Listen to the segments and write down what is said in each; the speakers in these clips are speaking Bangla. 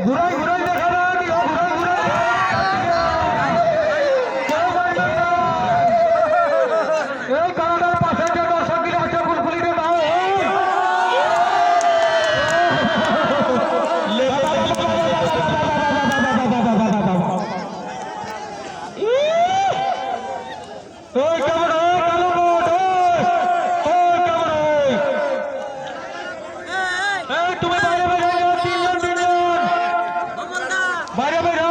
ঘুরাই ঘুরাই দেখা না দিও ঘুরাই ঘুরাই এই কানাডার পাশে যে দর্শকরা আছে ফুলফুলিতে দাও ওই কেমন হয় কালো বোট ওই কেমন হয় এই তুমি বাইরে বেরো তিনজন বাইরে বেরো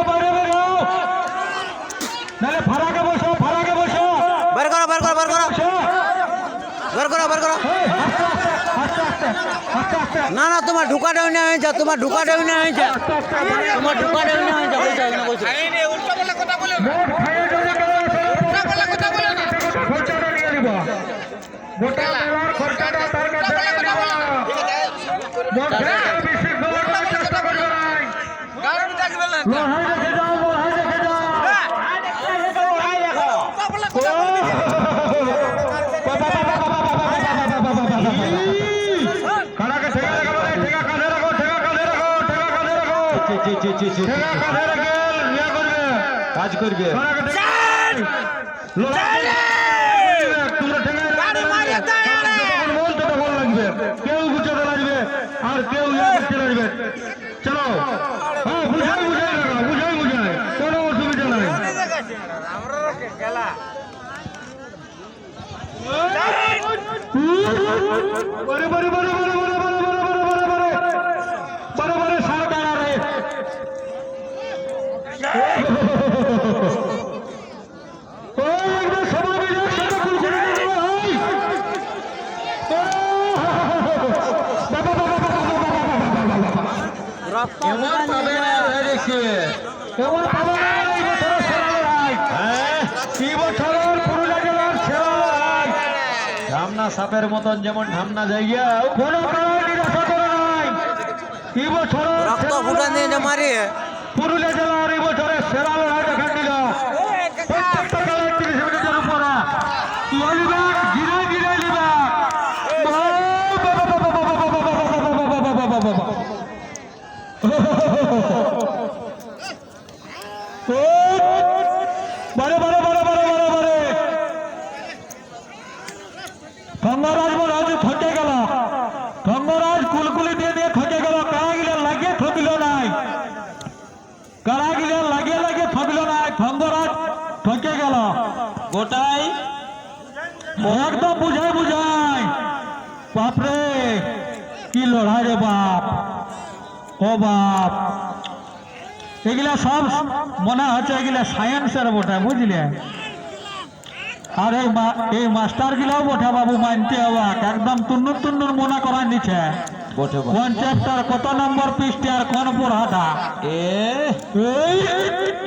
নাহলে ফারাকে বসো বের করো আস্তে আস্তে না না তোমার ঢুকা দেও না হয়ে যা তোমার ঢুকা দেও না হয়ে যা বলছো মোট খাইয়ে যদি কেউ আসে খরচাটা নিয়ে নিব গোটা মেলার খরচাটা তার কাছে নিয়ে নিব মোট বেশি খাওয়ার চেষ্টা করবে নাই লোহাই রেখে যাও খানাকে ঠেকা রাখো ঠেকা কাঁধে রাখো ঠেকা কাঁধে রাখে ইয়া করবে কাজ করবে তোমরা ঠেকাই বলতে তখন লাগবে কেউ গুছোতে লাগবে আর কেউ ইয়া করতে লাগবে চলো হ্যাঁ বুঝাই কোনো অসুবিধা নাই बड़े सार डाला रहे ঢামনা সাপের মতন যেমন ঢামনা জায়গা কোনো কারণে নিরাশা করে নাই এই বছর রক্ত ফুটান দিয়ে মারি পুরুলিয়া জেলার এই বছরের সেরা লড়াই দেখা দিল প্রত্যেকটা খেলায় 30 মিনিটের উপরে জিরাই লিবা ধর্মরাজ ঠকে গেল ধর্মরাজ কুলকুলি দিয়ে ঠকে গেল কারাগিলে লাগিয়ে ঠকিল নাই ধর্মরাজ ঠকে গেল গোটাই একদম বুঝাই বাপরে কি লড়াই রে বাপ ও বাপ এগুলা সব মনে হচ্ছে এগুলা সায়েন্সের বটে বুঝলে আর এই মাস্টার গিলাও বটে বাবু মানতে হবে একদম তুন্নুর মনে করা নিচ্ছে কোন চ্যাপ্টার কত নম্বর পৃষ্ঠে আর কোন পড়াটা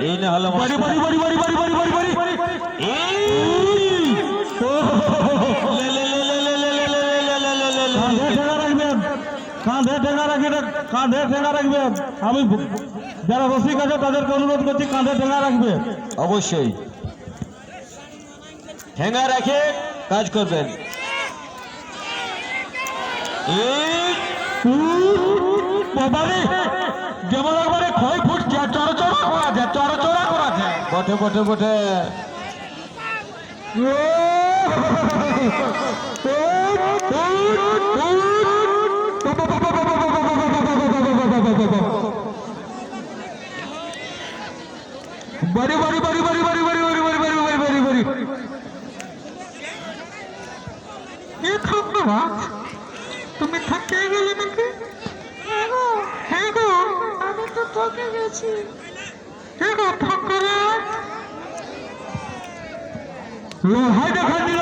এই না হলো বাড়ি কাঁধে ঠেঙা রাখবেন আমি যারা রসিক আছে তাদেরকে অনুরোধ করছি কাঁধে ঠেঙা রাখবে অবশ্যই ঠেঙ্গা রেখে কাজ করবেন যেমন একবারে ক্ষয় ফুটছে চড়চড়া করা যায় বটে বাড়ি তুমি থাকতে গেলে নাকি হ্যাঁ গো আমি তো ঠকে গেছি হ্যাঁ গো ঠক করে লোহাই দেখা দিল